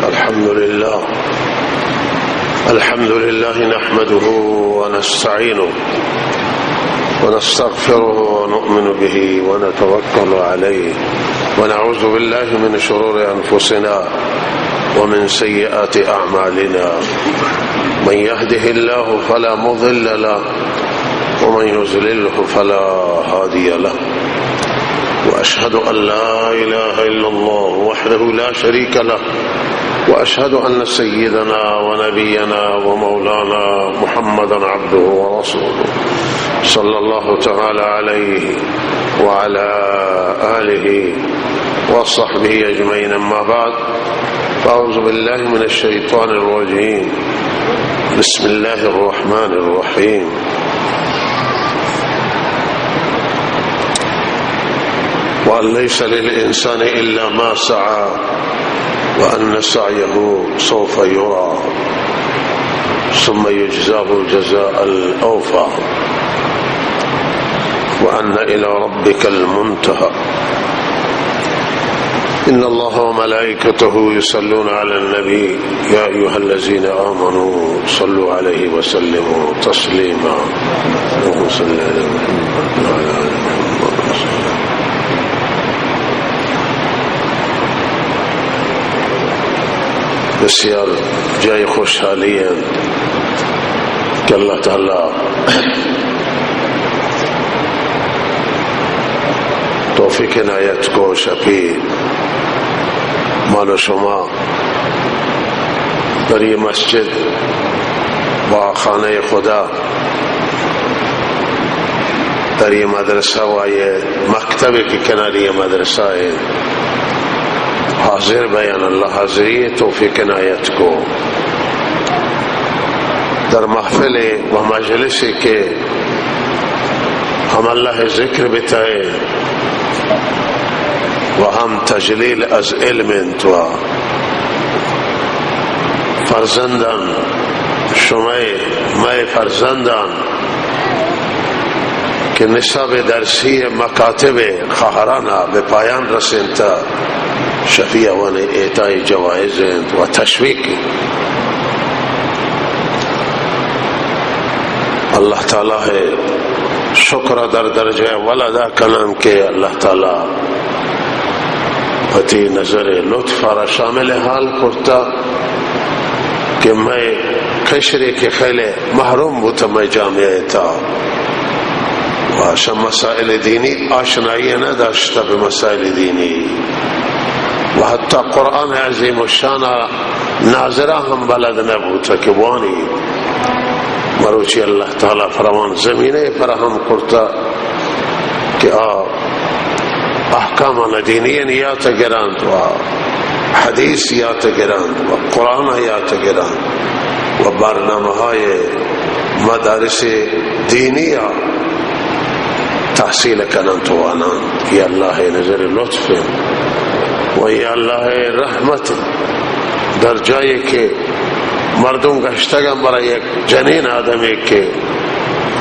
الحمد لله نحمده ونستعينه ونستغفره ونؤمن به ونتوكل عليه ونعوذ بالله من شرور أنفسنا ومن سيئات أعمالنا. من يهده الله فلا مضل له ومن يضلله فلا هادي له. وأشهد أن لا إله إلا الله وحده لا شريك له وأشهد أن سيدنا ونبينا ومولانا محمدا عبده ورسوله صلى الله تعالى عليه وعلى آله وصحبه أجمعين. أما بعد، فأعوذ بالله من الشيطان الرجيم. بسم الله الرحمن الرحيم. وأن ليس للإنسان إلا ما سعى وأن سعيه سوف يرى ثم يجزاه الجزاء الأوفى وأن إلى ربك المنتهى. إن الله وملائكته يصلون على النبي يا أيها الذين آمنوا صلوا عليه وسلموا تسليما. اللهم صل على محمد وعلى آل محمد. بسیار جای خوشحالی ہے کہ اللہ تعالی توفیق عنایت کو شفیع من و شما در یہ مسجد و خانه خدا در یہ مدرسہ و یہ مکتب کی کناری یہ مدرسہ ہے حاضر بیان اللہ حاضری توفیق عنایت کو در محفل و مجلس کے ہم اللہ ذکر بتائے و ہم تجلیل از علم تو فرزندان میں فرزندان کہ نصاب درسی مکاتب خواهرانه به پایان رسیدند شفیع و اعطای جوایز و تشویق. اللہ تعالی ہے شکر در درجہ ولدا کنم کہ اللہ تعالی وتی نظر لطف را شامل حال کرتا کہ میں کشری کے خیلی محروم بودم میں جامعه تا و مسائل دینی آشنایی نداشته به مسائل دینی و حتی قرآن عظیم الشان ناظرہ ہم بلد نبوتا کہ وانی مروچی اللہ تعالی فرمان زمینه فراہم کرتا کہ احکام دینی یاد گراند و حدیث یاد گراند و قرآن یاد گراند و برنامه های مدارس دینی تحصیل کنند تو آنان. یا اللہ نظر لطف و یا اللہ رحمت در جایی که مردم گشتگم برای یک جنین آدمی که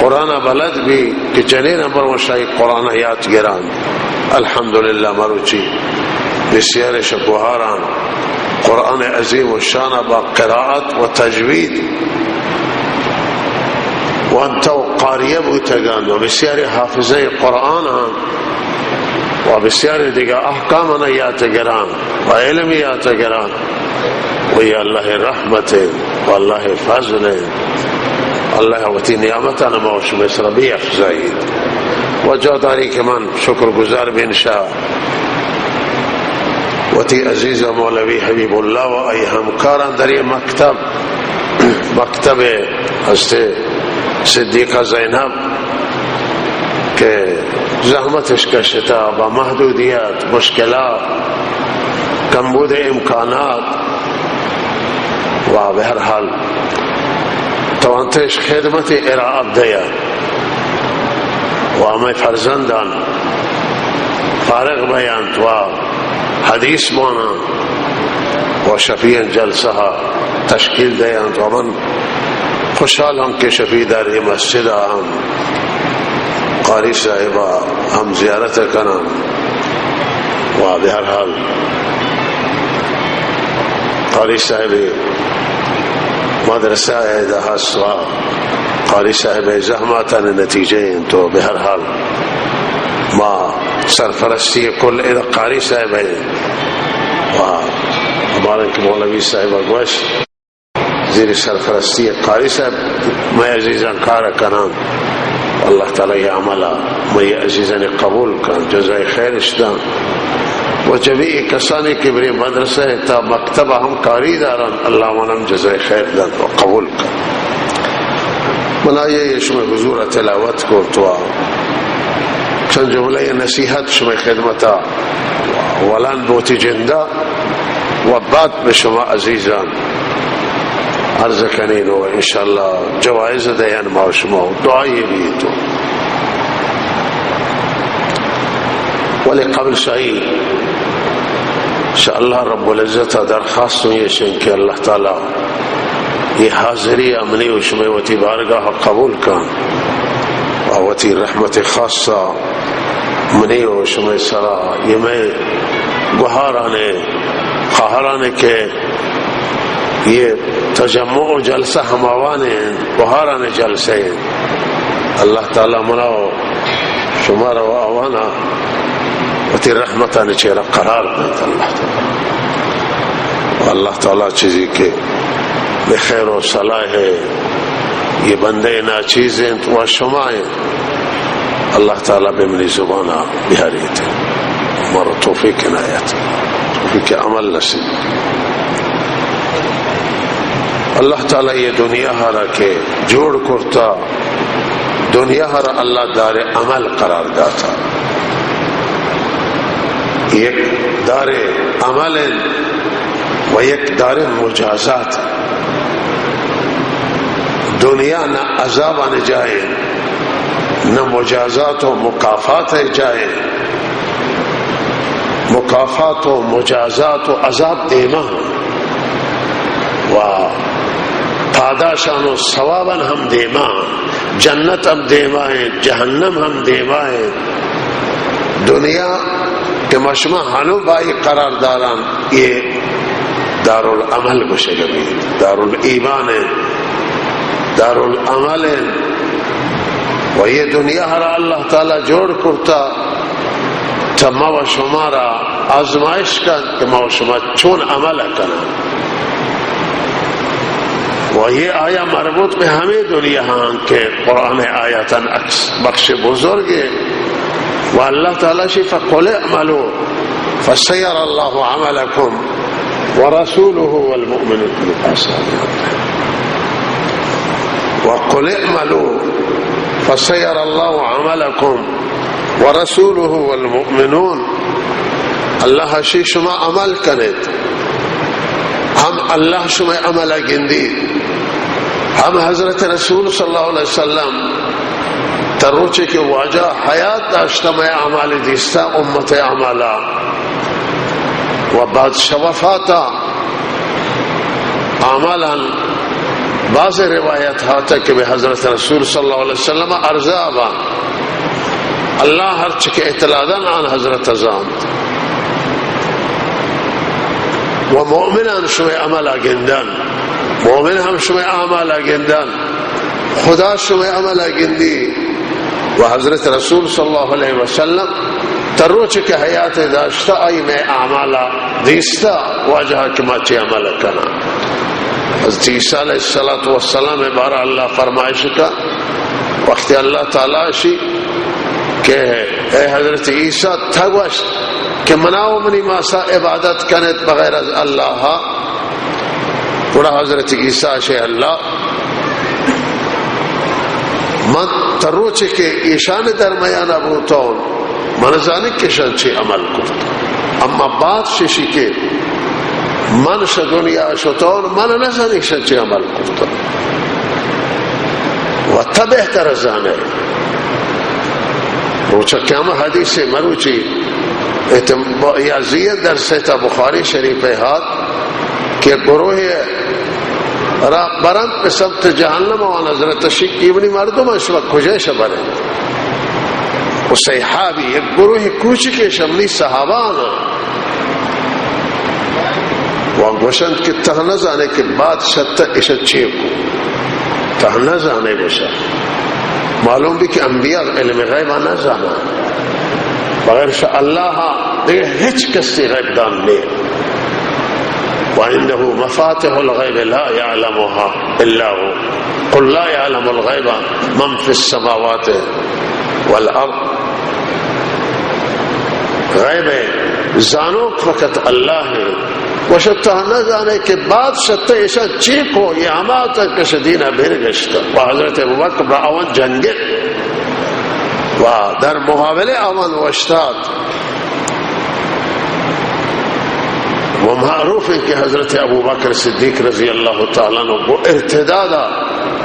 قرآن بلد بھی که جنین برمشای قرآن یاد گیرند. الحمدلله مروچی بسیار شبهاران قرآن عظیم و شان با قرائت و تجوید و انتو قاریه بودتگند و بسیار حافظه قرآن هم و بسیار دیگر احکام یاد گران و علم یاد گران و یا اللہ رحمت و اللہ فضل اللہ وتی نعمتنا ما شما سربی افزایید و جا داری که من شکر گزار بنشا وتی عزیز مولوی حبیب الله و ای همکاران در این مکتب حضرت صدیقہ زینب که زحمتش کشتا با محدودیت مشکلات کمبود امکانات و به هر حال توانتش خدمت ارائه دیا و همه فرزندان فارغ بیاند و حدیث بانند و شفیع جلسه ها تشکیل دیند و من خوشحالم که شفیع در این مسجد هم قاری صاحبہ ہم زیارت کنم و به هر حال قاری صاحب مدرسه دهست و قاری صاحب زحمتان نتیجه تو به هر حال ما سرپرستی کل قاری صاحب ہے و ہمارے مولوی صاحب گوش زیر سرپرستی قاری صاحب میں عزیزان کار کنام اللہ تعالی یہ عملہ میں عزیزان قبول کن جزائے خیر اشدان و جميع کسانی که بری مدرسه تا مکتب هم کاری دارن اللہ منم جزائے خیر دن و قبول کن. منایه شما حضور تلاوت کرد و چند جمله نصیحت شما خدمتا ولن بوتی جنده و بعد به شما عزیزان عرض کنین و انشاءالله جوائز دیان ما شما دعایی بیتو. ولی قبل شایی انشاءاللہ رب العزت درخواست یہ شن کہ اللہ تعالی یہ حاضری امنی و شما وتی بارگاہ قبول کن و وتی رحمت خاصہ منی و شما سرا یہ میں گہارانے خواہرانے کے یہ تجمع و جلسہ ہماوانے گہارانے جلسے اللہ تعالی مناو شما رو آوانا وتی رحمتان چہرہ قرار دیتا اللہ تعالی. اللہ تعالی چیزی کے بخیر و صلاح ہے یہ بندے ناچیزیں و شمائیں اللہ تعالی بمنی زبانہ بہاری تھے ہمارا توفیق عنایت توفیق عمل نصیب. اللہ تعالی یہ دنیا ہرا کے جوڑ کرتا دنیا ہرا اللہ دار عمل قرار داتا ایک دار عمل و ایک دار مجازات. دنیا نہ عذاب آنے جائے نہ مجازات و مکافات جائے مکافات و مجازات و عذاب دیما و پاداشان و ثواباً ہم دیما جنت ہم دیمائیں جہنم ہم دیمائیں. دنیا کہ مشمع حنو بائی قرار داران یہ دار العمل گشگمی دار الایمان دار العمل و یہ دنیا ہرا اللہ تعالی جوڑ کرتا تما و شمارا آزمائش کن کہ ما و شما چون عمل کنا و یہ آیا مربوط میں ہمیں دنیا ہاں کہ قرآن آیاتاً بخش بزرگ و اللہ تعالی شی فقل اعملوا فسیر اللہ عملکم ورسوله والمؤمنون وقل اعملوا فسیر اللہ عملکم ورسوله والمؤمنون. اللہ شی شما عمل کنید ہم اللہ شما عمل گندی ہم حضرت رسول صلی اللہ علیہ وسلم تروچے کے واجہ حیات داشتہ میں اعمال دیستا امت اعمالا و بعد شوفاتا اعمالا بعض روایت ہاتا کہ حضرت رسول صلی اللہ علیہ وسلم ارزابا اللہ ہر چکے اطلادن عن حضرت ازام و مؤمنان شوی عمل گندن مؤمن ہم شوی اعمال گندن خدا شوی عمل گندی و حضرت رسول صلی اللہ علیہ وسلم تروچ کے حیات داشتہ آئی میں اعمالا دیستا واجہ کماچی عمل کنا. حضرت عیسیٰ علیہ السلام بارہ اللہ فرمائش کا وقت اللہ تعالی شی کہ اے حضرت عیسیٰ تھگوش کہ مناو منی ماسا عبادت کنت بغیر از اللہ بڑا حضرت عیسیٰ شے اللہ من تروچ کے ایشان درمیان ابوتون من زانک کشن چی عمل کرد اما بعد ششی کے من دنیا شتون من نزانک شن چی عمل کرد و تبہتر زانے روچا قیام حدیث مروچی یازیت در سیتا بخاری شریف ہاتھ کہ گروہ برند پہ سبت جہنم و نظرت شکیبنی مردم اشوک کجے شبرے و صحابی ایک گروہ کوچ کے شملی صحابانا و وگوشند که تهنه زانه که بعد شد ایش چیه کو تهنه زانه بشه معلوم بھی کہ انبیاء علم غیب نزانا بغیر شاء اللہ دیکھ ہچ کسی غیب دان لے وعنده مفاتح الغیب لا يعلمها الا هو قل لا يعلم الغیب من في السماوات والارض غیب زانو فقط اللہ ہے وشتہ نہ جانے کے بعد شتہ ایشا چیک ہو یہ ہماتا کشدینہ برگشتا و حضرت ابوبکر اول جنگت و در محاولے اول وشتاد و معروف ہے کہ حضرت ابوبکر صدیق رضی اللہ تعالیٰ عنہ وہ ارتدادا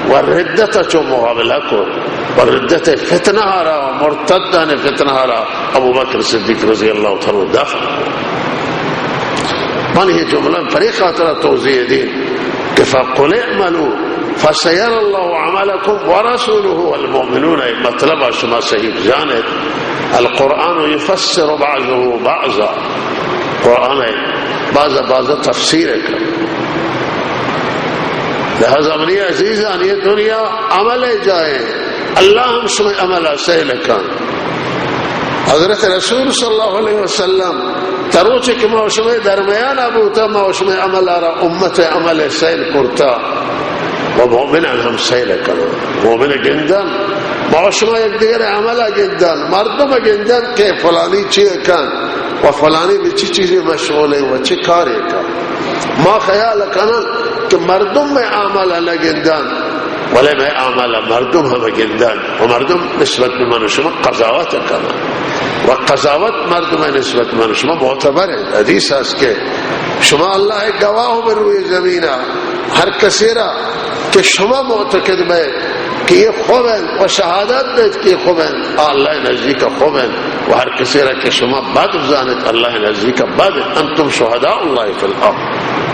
و ردتا چو محاولہ کو و ردت فتنہ ہارا و مرتدہ نے فتنہ ہارا ابوبکر صدیق رضی اللہ تعالیٰ عنہ دفع من یہ جملہ فریق خاطرہ توضیح دین کہ فَقُلِ اعْمَلُوا فَسَيَرَ اللَّهُ عَمَلَكُمْ وَرَسُولُهُ وَالْمُؤْمِنُونَ مطلب شما صحیح جانت القرآن يفسر بعضه بعضا قرآن بعض تفسیر کر لہذا منی عزیزان یہ دنیا عمل جائے اللہ ہم شما عمل سہل کن حضرت رسول صلی اللہ علیہ وسلم تروچه که ما شما درمیان بوتا ما شما عمل را امت عمل سیل کرتا و مؤمن هم سیل کنن مؤمن گندن ما شما یک دیگر عمل گندن مردم گندن که فلانی چیه کن و فلانی به چی چیزی مشغوله و چی کاری کن ما خیال کنن که مردم میں عمل نگندن ولی میں عمل مردم هم گندن و مردم نسبت به من شما قضاوت کنن و قضاوت مردم نسبت من شما معتبر ہے حدیث است کہ شما اللہ گواہ بر روی زمین ہر کسی را کہ شما معتقد میں کہ یہ خوب ہیں و شہادت دید کہ خوب ہیں اللہ نزدیک خوب ہیں و ہر کسی را کہ شما بد زانت اللہ نزدیک بد انتم شہداء اللہ فی الارض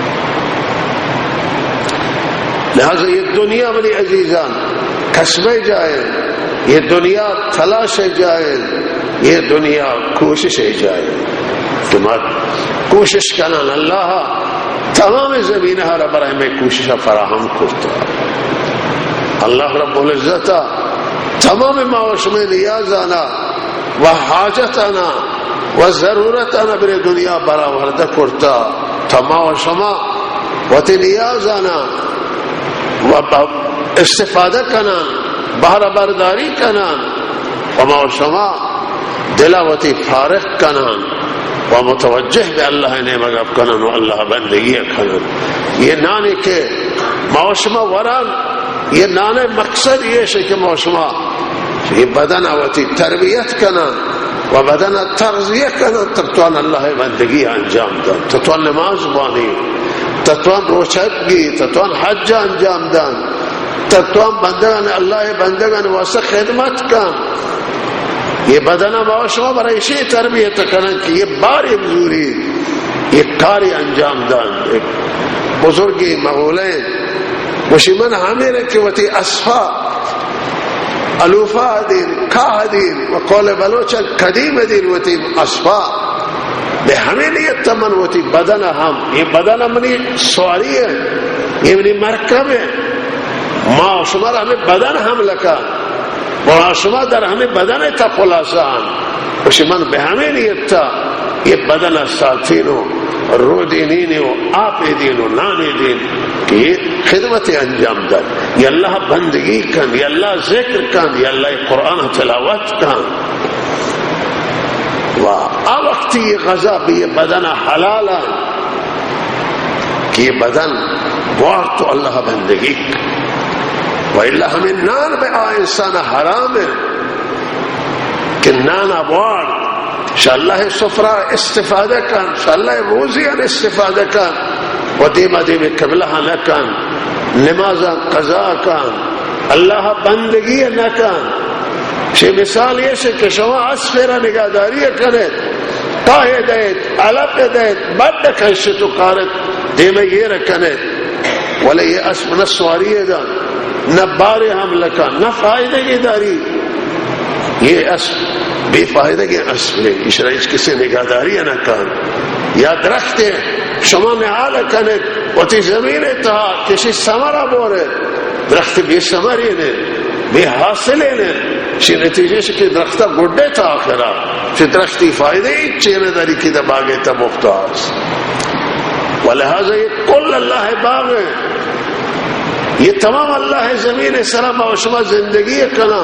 لہذا یہ دنیا بنی عزیزان کسبے جائیں یہ دنیا تلاش جائیں یہ دنیا کوشش جائے کہ کوشش کنن اللہ تمام زمین ہر برای میں کوشش فراہم کرتا اللہ رب العزت تمام معاش میں نیازانا و حاجتانا و ضرورتانا بر دنیا برآورده کرتا تمام شما وقت نیازانا و استفاده کنن بہر برداری کنن و ما شما دلاوتی فارغ کنن و متوجہ بے اللہ نعمت کنن و اللہ بندگی کنن یہ نانے کے موشما وران یہ نانے مقصد یہ ہے کہ موشما یہ بدن آوتی تربیت کنن و بدن تغذیہ کنن تتوان اللہ بندگی انجام دن تتوان نماز بانی تتوان روچتگی تتوان حج انجام دن تتوان بندگان اللہ بندگان واسه خدمت کن یہ بدنہ معاشمہ برای شئی تربیت کنن کہ یہ باری بزوری یہ کاری انجام دان ایک بزرگی مغولین وشی من ہمیں رکھے وطی اسفا الوفا دین کاہ دین وقول بلوچا قدیم دین وطی اسفا بے ہمیں نیت تمن وطی بدنہ ہم یہ بدنہ منی سواری ہے یہ منی مرکب ہے معاشمہ ہمیں بدن ہم لکا معاشمہ در ہمیں بدن تا خلاصان وشی من بے ہمیں نیت تا یہ بدن ساتھینو رو دینینی و آپ دین و نانی دین کہ یہ خدمت انجام دن یا اللہ بندگی کن یا اللہ ذکر کن یا اللہ قرآن تلاوت کن و آوقتی یہ غذا بھی یہ بدن حلالا کہ یہ بدن وار تو اللہ بندگی کن وإلا ہمیں نان بے انسان حرام ہے کہ نان ابوار شاءاللہ سفرہ استفادہ کن شاءاللہ روزیان استفادہ کن و دیمہ دیمہ قبلہ نکن نمازہ قضاء کن اللہ بندگی نکن شی مثال یہ ہے کہ شما اسفیرہ نگاہداری کنید تاہے دیت علب دیت بڑھ کنشتو کارت دیمہ یہ رکنید ولی یہ اسم نسواری دن نہ بارے حملہ کا نہ فائدہ کی داری یہ اسب بے فائدہ کے اسب ہے اشرائیش کسی نگاہداری نہ کان یا درخت ہے شما نهال کنید و تی زمین تا کسی ثمره بوره درخت بی ثمری نه بی حاصله نه چی نتیجه شی که درخت گڑے تا آخرا چی درختی فائدہ ہی چینے داری کی دا باغی تا مختاز ولہذا یہ کل اللہ باغ ہے یہ تمام اللہ زمین سلام و شما زندگی کنا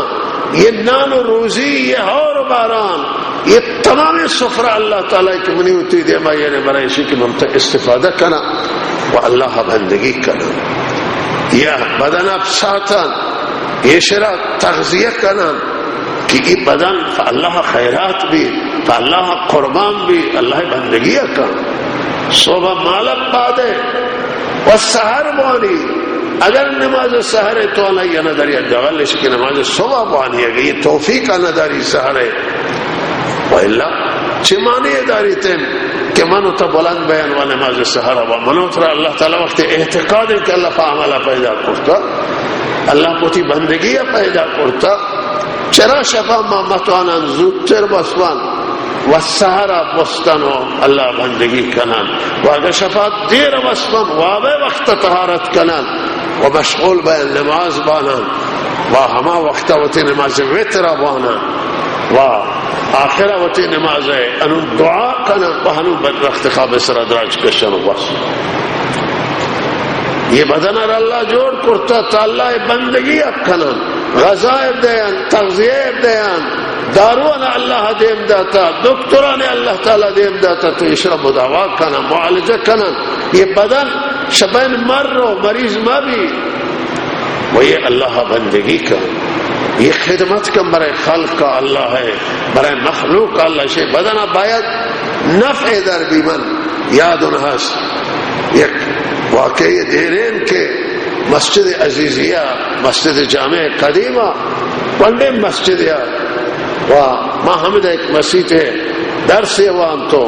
یہ نان و روزی یہ ہور و باران یہ تمام سفرہ اللہ تعالیٰ کی منی ہوتی دے ما یہ برائشی کی ممتع استفادہ کنا و اللہ بندگی کنا یا بدن اب ساتن یہ شرع تغذیہ کنا کہ یہ بدن اللہ خیرات بھی اللہ قربان بھی اللہ بندگی کنا صبح مالب بادے و سحر بانی اگر نماز سحر تو اللہ یہ نداری جوالش کی نماز صبح بانی ہے یہ توفیق نداری سحر ہے وإلا چمانی داری تیم کہ منو تا بلند بیان و نماز سحر و منو ترا اللہ تعالی وقت اعتقاد ہے کہ اللہ پا عملہ پیدا کرتا اللہ پوتی بندگی پیدا کرتا چرا شفا مامتوانا زودتر بسوان و سحر بستن و اللہ بندگی کنن و اگر شفا دیر بسوان و آبے وقت طہارت کنن و مشغول بیان نماز بانن و ہما وقت وقت نماز وطر بانن و آخرہ وتی نماز ہے انو دعا کنا بہنو بدرخت خواب سر ادراج کشن بس یہ بدن اللہ جوڑ کرتا تا اللہ بندگی کنا غذائب دیان تغذیب دیان داروان اللہ دیم داتا دکتران اللہ تعالی دیم داتا تو اشرب دعوا کنا معالجہ کنا یہ بدن شبین مر رو مریض ما بھی وہ یہ اللہ بندگی کنا یہ خدمت کا برای خلق کا اللہ ہے برای مخلوق کا اللہ شے بدنا باید نفع در بیمن یاد انہاس یک واقعی دیرین کے مسجد عزیزیہ مسجد جامع قدیمہ ونڈے مسجد یا و ما حمد ایک مسجد ہے درس وان تو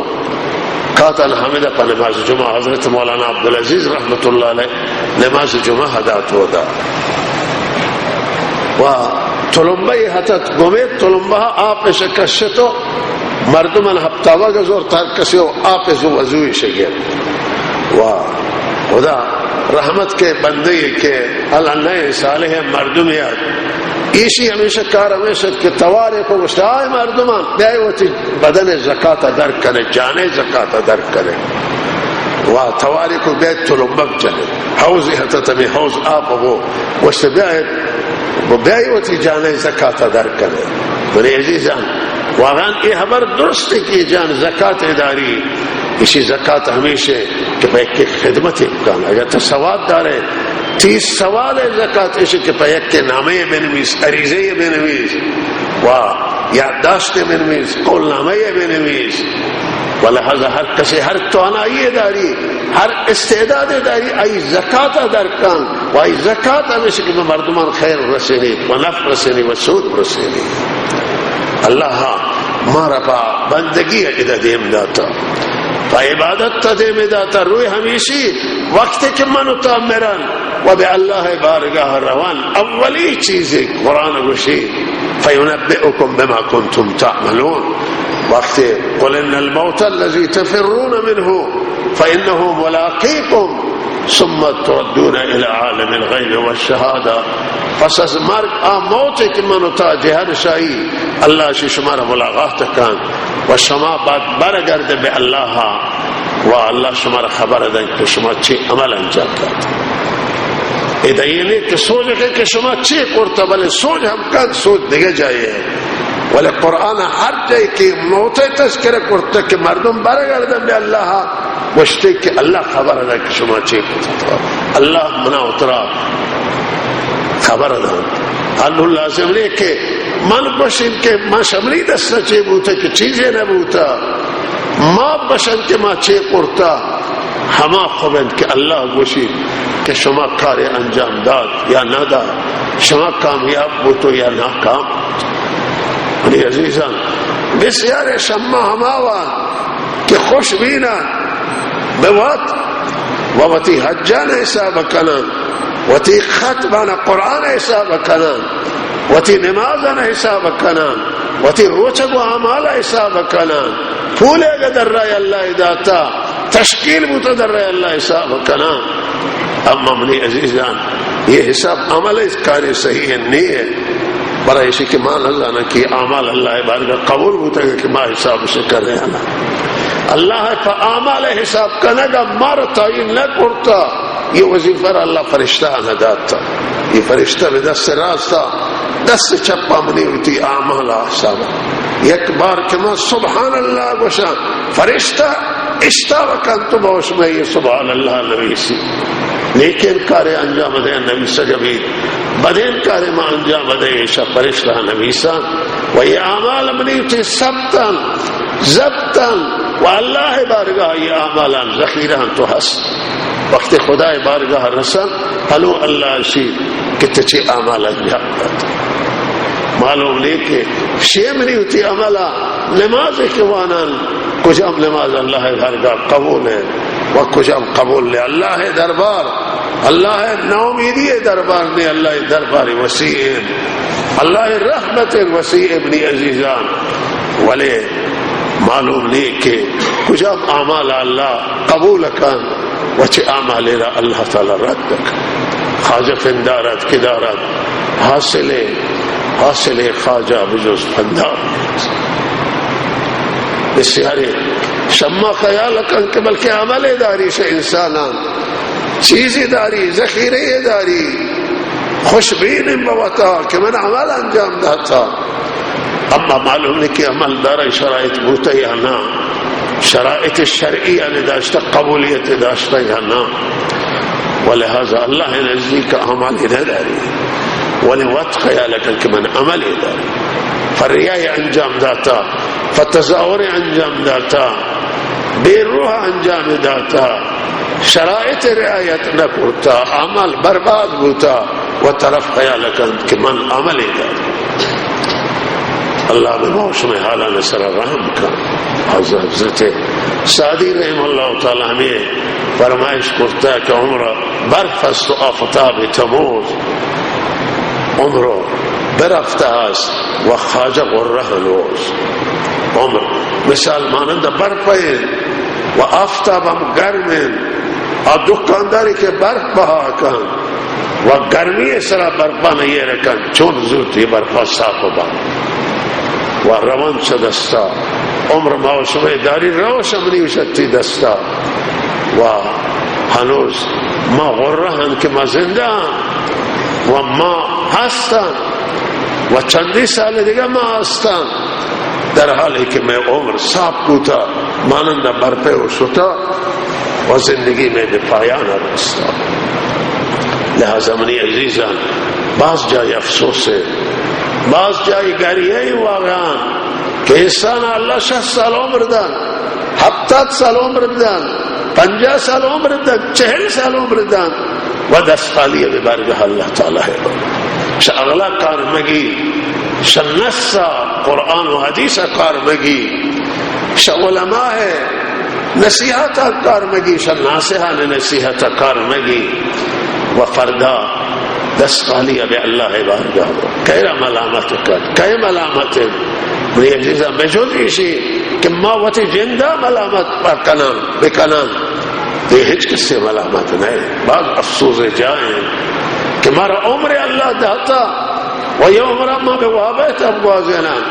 قاتل حمد پا نماز جمعہ حضرت مولانا عبدالعزیز رحمت اللہ علیہ نماز جمعہ حدات ہودا و تلمبه حتت گمید تلمبه آبش کشتو مردمان هفتاوه گذار تر کسی و آبش وضوی شگیر و خدا رحمت کے بندے کے اللہ صالح مردمیت ایشی ہمیشہ کار ہمیشہ کہ توارے کو گشتائے مردمان بیائی وطی بدن زکاة در کنے جانے زکاة در کنے و توارے کو بیائی تلمبه جنے حوزی حتت ہمیں حوز آب وہ وشت بیائی وہ بیائی ہوتی جانے زکاة در کرے میرے عزیزان واقعاً یہ خبر درست ہے کہ جان زکاة اداری اسی زکاة ہمیشہ کہ پہ ایک خدمت امکان اگر تو سواد دارے 30 سواد ہے زکاة اسی کہ پہ ایک کے نامے بنویس عریضے بنویس و یادداشت بنویس قول نامے بنویس ولہذا ہر کسی ہر توانائی داری ہر استعداد داری ای زکاة در کن و ای زکاة ہمیشہ کہ مردمان خیر رسینی و نفع رسینی و سود رسینی اللہ مارا پا بندگی ادا دیم داتا پا عبادت تا دیم داتا روی ہمیشی وقت کہ منو تامران و بے اللہ بارگاہ روان اولی چیزی قرآن گوشی فینبئکم بما کنتم تعملون وقت قل ان الموت الذي تفرون منه فإنه ملاقيكم ثم تردون الى عالم الغيب والشهاده پس از مرگ موت که منو تا جهان شایی اللہ شی شما را ملاقات کن و شما بعد برگرده به الله و الله شما را خبر دهد که شما چی عمل انجام داد ایده یہ نہیں کہ سوچ ہے کہ شما چی کرتا بلے سوچ ہم کد سوچ دیگه جائے ولی قرآن ہر جائے کہ موت تذکرہ کرتا کہ مردم برگردن بے اللہ وشتے کہ اللہ خبر ہے کہ شما چی کرتا اللہ منا اترا خبر ہے اللہ لازم لے کہ من بشن کہ ما شملی دستا چی بوتا کہ چیزیں نہ بوتا ما بشن کہ ما چی کرتا ہما خوبند کہ اللہ گوشی کہ شما کار انجام داد یا نہ داد شما کامیاب بوتو یا ناکام میری عزیزان بسیار شما ہماوان کہ خوش بینا بوات ووتی حجان حساب کنن وتی ختمان قرآن حساب کنن وتی نمازان حساب کنن وتی روچگو عمال حساب کنن پھولے گا در رای اللہ داتا تشکیل بوده در الله حساب کنا. اما منی عزیزان یہ حساب عمل اس کاری صحیح نہیں ہے، برای اسی کہ مان اللہ نہ کی اعمال اللہ بارگاہ قبول ہوتا ہے کہ ما حساب سے کر رہے ہیں اللہ پا اعمال حساب کنگا مار تعین نہ کرتا. یہ وظیفہ اللہ فرشتہ نہ داتا، یہ فرشتہ میں دست راست تھا دست چپا منی ہوتی اعمال حساب. یک بار کہ میں سبحان اللہ گوشا فرشتہ اشتاوکن تو بوش میں یہ سبحان اللہ نبی سی، لیکن کارے انجام دے نبی سجبی بدین کارے ما انجام دے ایشا فرشتہ نبی سا. و یہ اعمال منی ہوتی سبتن ضبطن و اللہ بارگاہ یہ اعمالان ذخیران تو حس وقت خدا بارگاہ رسن حلو اللہ شی کہ تچے اعمال انجام داتا. معلوم لے کہ شیم نہیں ہوتی عملہ نماز اخوانان کجام نماز اللہ بارگاہ قبول ہے و کجام قبول لے اللہ دربار اللہ نومیدی دربار نے اللہ دربار وسیع اللہ رحمت وسیع ابن عزیزان. ولے معلوم نہیں کہ کجام اعمال اللہ قبول کن وچ اعمال را اللہ تعالی رد کن. خواجہ فندارت کدارت حاصل خواجہ بجوز فندار بسیاری شما خیال کن کہ بلکہ عمل داری سے انسانان چیزی داری ذخیرے داری خوشبین بوتا کہ من عمل انجام داتا. اما معلوم نہیں کہ عمل دار شرائط بوتا یا نا، شرائط شرعیہ نے داشتا قبولیت داشتا یا نا. ولہذا اللہ نزدیک عمل داری ولی وقت خیال کن کہ من عمل داری فریاء انجام داتا فتظاہر انجام داتا بے روح انجام داتا شرائط رعایت نہ کرتا عمل برباد ہوتا و طرف خیال کن کہ من عمل داری. اللہ بموسم حالہ نصر رحم کا. حضرت سعدی رحم اللہ تعالی ہمیں فرمائش کرتا ہے کہ عمر برفست آفتاب تموز عمر برفته است و خواجه غره هنوز. عمر مثال مانند برفه و آفتابم گرمین دکانداری که برف بها کن و گرمی سرا برفا نیره کن چون زود یہ برفا صاف با و روان شدستا. عمر موسم داری روشم نیوشتی دستا و هنوز ما غره هن که ما زنده و ما هستن و چندی سال دیگه ما هستن در حالی که میں عمر صاف کوتا مانند برپے و شتا و زندگی میں به پایان رستا. لہذا منی عزیزان بعض جای افسوس ہے، بعض جای گریه واقعا کہ انسان اللہ 60 سال عمر دن 70 سال عمر دن 50 سال عمر دن 40 سال عمر دن و دست خالی به بارگاه اللہ تعالی ہے. اغلا کار مگی شنسا قرآن و حدیث کار مگی علماء ہے نصیحت کار مگی شناسہ نے نصیحت کار مگی و فردا دست خالی اب اللہ بارگاہ کیرا ملامت کر کئی ملامت میری عزیزہ بجود ایشی کہ ما وتی جندہ ملامت پر کنان بکنان دے ہچ کس سے ملامت نہیں. بعض افسوس جائیں کہ مارا عمر اللہ داتا و یہ عمرہ ما بے وابت ابوازینان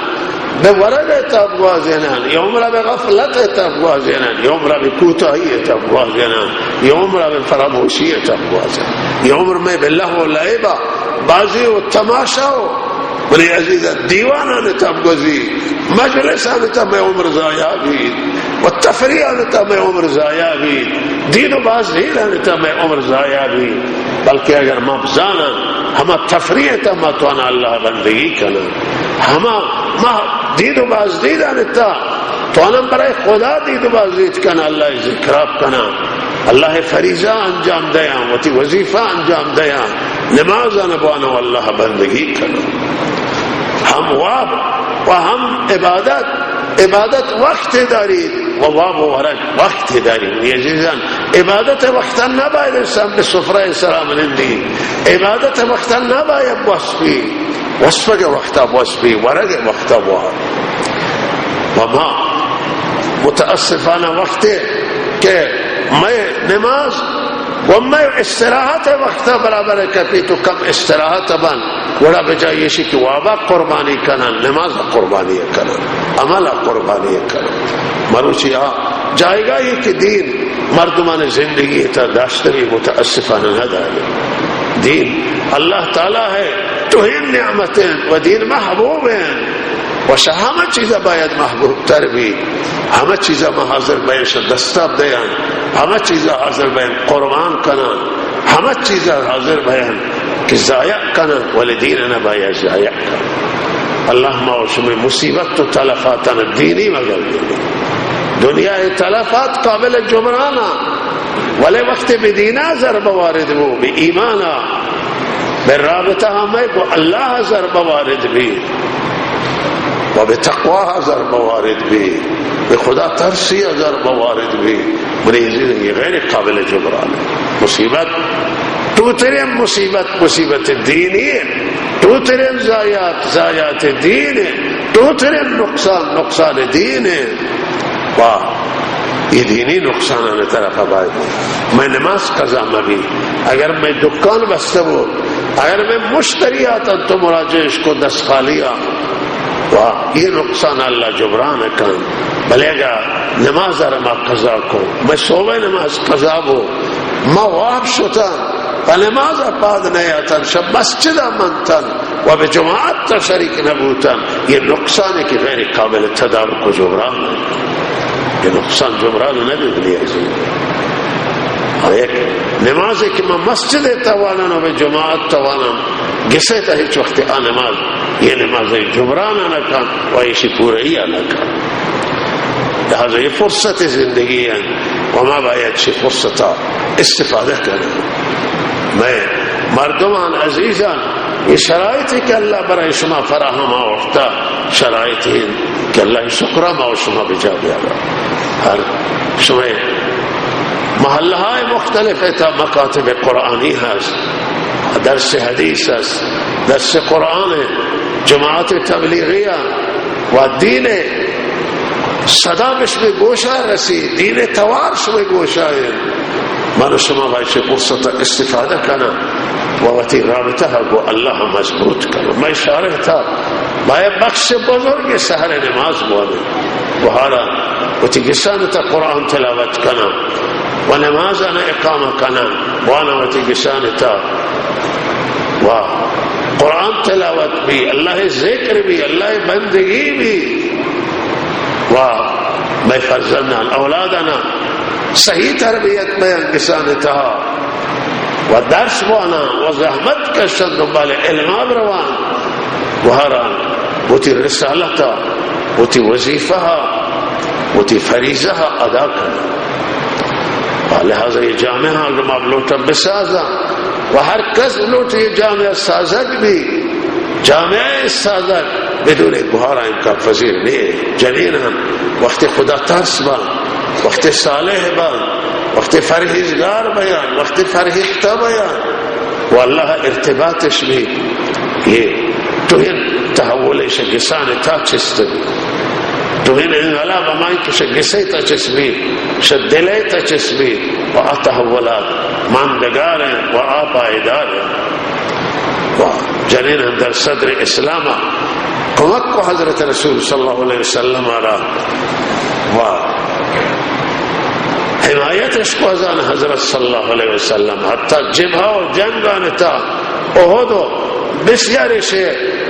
بے ورگت ابوازینان یہ عمرہ بے غفلت ابوازینان یہ عمرہ بے کوتاہیت ابوازینان یہ عمرہ بے فراموشیت ابوازینان یہ عمر میں بے لہو لعبہ بازی و تماشا ہو. بلی عزیزہ دیوانہ نے تب گزی مجلسہ نے تب میں عمر ضائع بھی و تفریح نے تب میں عمر ضائع بھی دین و بازدید نے تب میں عمر ضائع بھی. بلکہ اگر مبزانا ہما تفریح تب میں توانا اللہ بندگی کنا ہما دین و بازدید نے تب توانا برای خدا دین و بازدید کنا اللہ ذکراب کنا اللہ فریضہ انجام دیا وتی وظیفہ انجام دیا نماز نبوانا اللہ بندگی کنا. ہم واب و ہم عبادت وقت داری و واب و ورق وقت داری. یہ عزیزان عبادت وقتا نباید انسان به سفره سلام نندی عبادت وقتا نباید وصفه وقتا وصفی ورق وقتا وار. و ما متاسفانه وقت کہ میں نماز و میں استراحت وقت برابر کپی تو کم استراحت بن وڑا بجائے شی کہ وابا قربانی کنن نماز قربانی کنن عمل قربانی کنن مروچی جائے گا یہ کہ دین مردمان زندگی تا داشتری متاسفانہ نداری دین اللہ تعالی ہے توہین نعمتیں و دین محبوب ہیں وش همه چیزا باید محبوب تر بی همه چیزا ما حاضر باید دستاب دیان همه چیزا حاضر باید قربان کنن همه چیزا حاضر باید کہ ضائع کنن ولی دیننا باید ضائع کنن اللہ ما شمی مصیبت تو تلفاتنا دینی مگر دینی دنیا تلفات قابل جبرانا ولی وقت بدینا ضرب وارد بو بی ایمانا بالرابطہ ہمیں کو اللہ ضرب وارد بھی و بتقواها ضرب وارد بھی بخدا ترسی ضرب وارد بھی یہ غیر قابل جبران مصیبت تو تیرے مصیبت دینی ہے تو تیرے ضایعات دین ہے تو تیرے نقصان دین ہے واہ یہ دینی نقصان آنے طرف باید میں نماز قضا مبی اگر میں دکان بستے ہو اگر میں مشتری آتا تو مراجعش کو دست خالیا واہ یہ نقصان اللہ جبران کن بلے گا نماز رما قضا کو میں صوبہ نماز قضا ہو ما واب شتن و نماز پاد نیاتن شب مسجد منتن و بجماعت تا شریک نبوتن یہ نقصان ہے کہ غیر قابل تدارک و جبران ہے یہ نقصان جبران ندیدنی ہے ایک نماز ہے کہ میں مسجد توانن و بجماعت توانن گسے تا ہیچ وقت نماز یہ نماز جبران نکن و ایشی پوری نکن لہذا یہ فرصت زندگی ہے وما باید چی فرصتا استفادہ کریں میں مردمان عزیزان یہ شرائط ہے کہ اللہ برای شما فراہم آورتا شرائط ہے کہ اللہ شکرہ ما شما بجا گیا ہر شما محلہ مختلف ہے مکاتب قرآنی ہے درس حدیث ہے درس قرآن ہے جماعت تبلیغیہ و دین صدا بشم گوشہ رسی دین توار شم گوشہ ہے من شما باید فرصت استفاده کنم و وقتی رابطه کو اللہ مضبوط کنم میں اشاره تھا باید بخش بزرگ سحر نماز بوده و حالا وقتی گسان تا قرآن تلاوت کنم و نماز انا اقامه کنم وانا وقتی گسان تا و قرآن تلاوت بھی اللہ ذکر بھی اللہ بندگی بھی و میں فرزندان اولادنا صحیح تربیت میں انگسان تہا و درس وانا و زحمت کشن دنبال علماب روان وہران وتی رسالتا وتی وظیفہ وتی فریضہ ادا کرنا لہذا یہ جامعہ علماب لوٹا بسازا و ہر کس لوٹ یہ جامعہ سازک بھی جامعہ سازک بدون گوھارا ان کا فضیل نہیں جنین ہم وقت خدا ترس بان وقت صالح بان وقت فرہیزگار بیان وقت فرہیختہ بیان و اللہ ارتباطش بھی یہ توہین تحولش گسان تا چست توہین انقلاب امائی کش گسی تا چسبی شد دلی تا چسبی و اتحولات ماندگار ہیں و آپائیدار ہیں و جنین در صدر اسلام کمک کو حضرت رسول صلی اللہ علیہ وسلم آرہا و حمایتش کو ازان حضرت صلی اللہ علیہ وسلم حتی جبہا و جنگان تا احد و بسیارش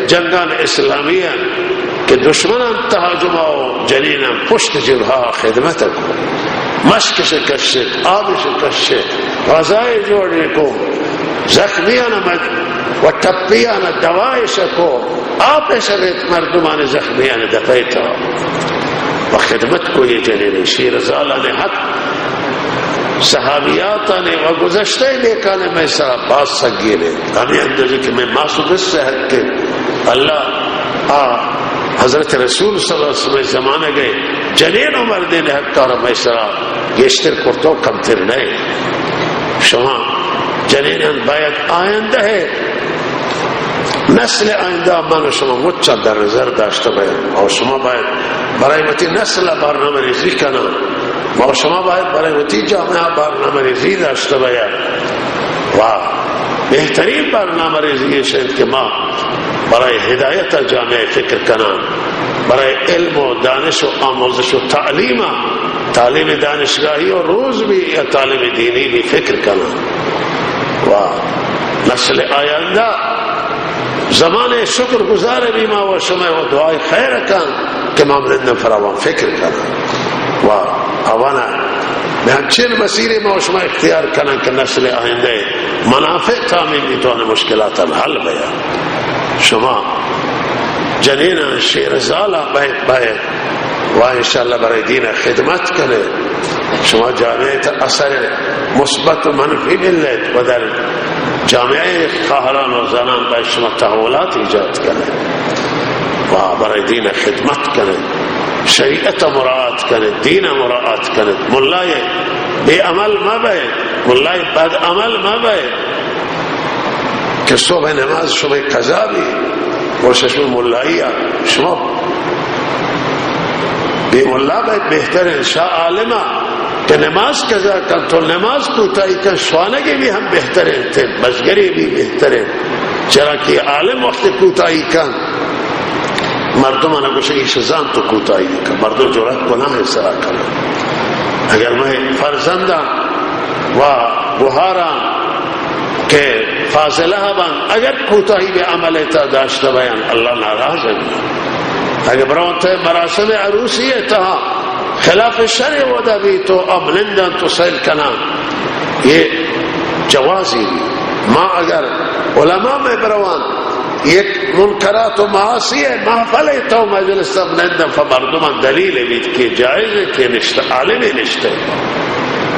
جنگان اسلامیہ کہ دشمنان تہاجمہ و جنینان پشت جبہا خدمت کو مشکش کشت آبش کشت غذائی جوڑنے کو زخمیان و ٹپیان دوائش کو آپش ریت مردمان زخمیان دفیتا و خدمت کو یہ جنین شیر زالان حق صحابیاتانے و گزشتے لیکانے میں سرا باز سگیرے ہمیں اندازی کہ میں معصوب اس صحت کے اللہ حضرت رسول صلی اللہ علیہ وسلم زمانے گئے جنین و مردین حق کارا میں سرا گیشتر کرتو کم تر نئے شما جنین باید آئندہ ہے نسل آئندہ من شما مچا در نظر داشته باید اور شما باید برای متی نسل برنامه ریزی کنن ما شما باید برای وتی جامعه برنامه ریزی داشته باید و بهترین برنامه ریزی شد که ما برای هدایت جامعه فکر کنم، برای علم و دانش و آموزش و تعلیم دانشگاهی و روز بھی یا تعلیم دینی بھی فکر کنم و نسل آینده زمان شکر گزار بھی ما و شما و دعای خیر کن که ما ملندن فراوان فکر کنم و اوانا به همچین مسیر ما و شما اختیار کنن که نسل آینده منافع تامین میتونه مشکلات حل بیا. شما جنین شیرزالا باید و انشاءالله برای دین خدمت کنه. شما جامعه اثر مثبت و منفی ملت و در جامعه خواهران و زنان باید شما تحولات ایجاد کنه و برای دین خدمت کنه، شریعت مراعات کنه، دین مراعات کنه. ملای بی عمل مباید، ملای بد عمل مباید که صبح نماز شما قضا بی کوشش ملایی شما بی ملا باید بہتر شاہ عالمہ کہ نماز قضا کن تو نماز کوتاہی کن، شوانگی بھی ہم بہتر تھے، بزگری بھی بہتر ہے، چرا کہ عالم وقت کوتاہی کن مردمان کو شئی شزان تو کوتاہی کن، مردم جرات گناہ سرا کن. اگر میں فرزندہ و بہاران کہ فاضلہ بند اگر کوتاہی بے عمل تا داشته بیان اللہ ناراض ہے. اگر برونتے مراسم عروسی تہا خلاف شرع ودا بھی تو املندن تو سیل کنان یہ جوازی بھی. ما اگر علماء میں بروان یک منکرات و معاصی ہے محفل تو مجلس املندن فمردمان دلیل بھی کہ جائز ہے کہ نشتا عالم نشتا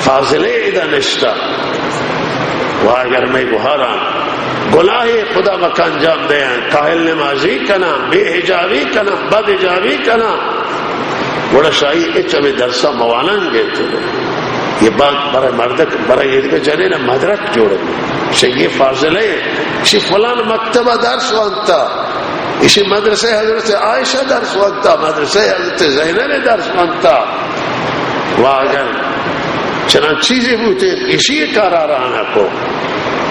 فاضلے ادا نشتا. و اگر میں گہاران گناہ خدا مکہ انجام دے ہیں، کاہل نمازی کنا، بے حجابی کنا، بد حجابی کنا، بڑا شاہی اچھا میں درسہ موانن گئے تھے. یہ بات برای مردک برای یہ کہ جنین مدرک جوڑے شیئی فاضل ہے. اسی فلان مکتبہ درس وانتا، اسی مدرسہ حضرت عائشہ درس وانتا، مدرسہ حضرت زینب درس وانتا. و اگر چنان چیزیں بوتے اسی کارارانا کو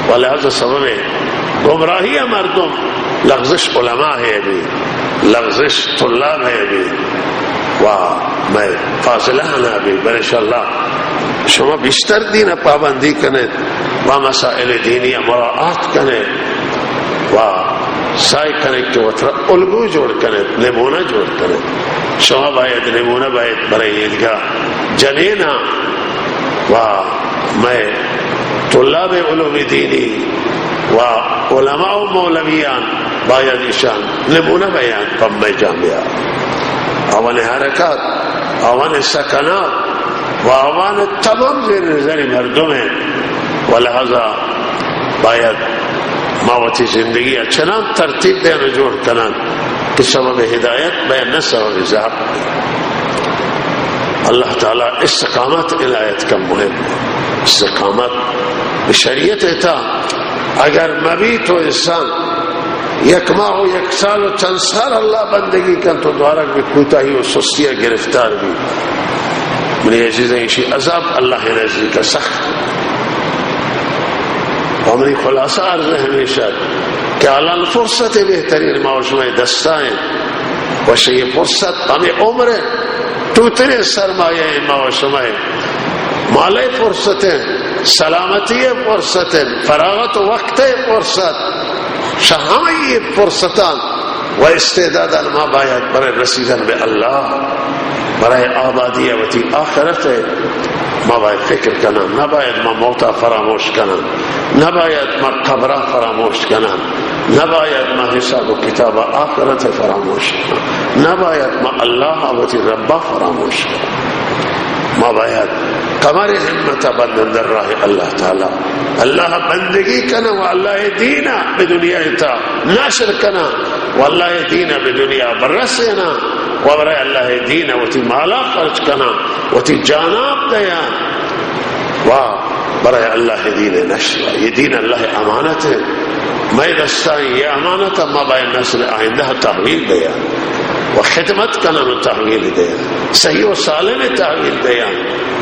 ولہذا سبب گمراہی مردم لغزش علماء ہے بھی، لغزش طلاب ہے بھی و میں فاصلہ آنا بھی. انشاءاللہ شما بیشتر دین پابندی کنے و مسائل دینی مراعات کنے و سائی کنے کہ وطر الگو جوڑ کنے، نمونہ جوڑ کنے. شما باید نمونہ باید برای ایدگاہ جنینا و میں طلاب علوم دینی و علماء و مولویان باید ایشان نمونه بیان پم جامعه. آوان حرکات، آوان سکنات و آوان تمام زیر نظر مردم ہیں و لہذا باید ماوتی زندگی چنان ترتیب دین جوڑ کنن کہ سبب ہدایت بیان نہ سبب ضعف. اللہ تعالی استقامت عنایت کا مهم ہے. استقامت بشریعت تا اگر مبیت و انسان یک ماہ و یک سال و چند سال اللہ بندگی کن تو دوارا بھی کوتاہی و سستیہ گرفتار بھی. منی عزیزیں اسی عذاب اللہ نزدیک کا سخت. ہماری خلاصہ عرض ہے ہمیشہ کہ اعلیٰ فرصت بہترین معاشمہ دستائیں ویسے یہ فرصت ہمیں عمر توتنے سرمایہ معاشمہ مال فرصتیں، سلامتی فرصتیں، فراغت وقت فرصت، شہامی فرصتان و استعدادان ما باید برای رسیدن به الله، برای آبادی وتی آخرت ما باید فکر کنم. نباید ما موتا فراموش کنم، نباید ما قبرا فراموش کنم، نباید ما حساب و کتاب آخرت فراموش کنم، نباید ما الله وتی رب فراموش کنم. ما باید کمر همت بندن در راہ اللہ تعالی، اللہ بندگی کنا و اللہ دینا بدنیا تا ناشر کنا و اللہ دینا بدنیا برسنا و برای اللہ دینا و تی مالا خرچ کنا و تی جاناب دیا و برای اللہ دین نشر. یہ دین اللہ امانت ہے، میں دستائیں یہ امانت ما باید نسل آئندہ تحویل دیا و خدمت کنا و تحویل دیا، صحیح و سالم تحویل دیا.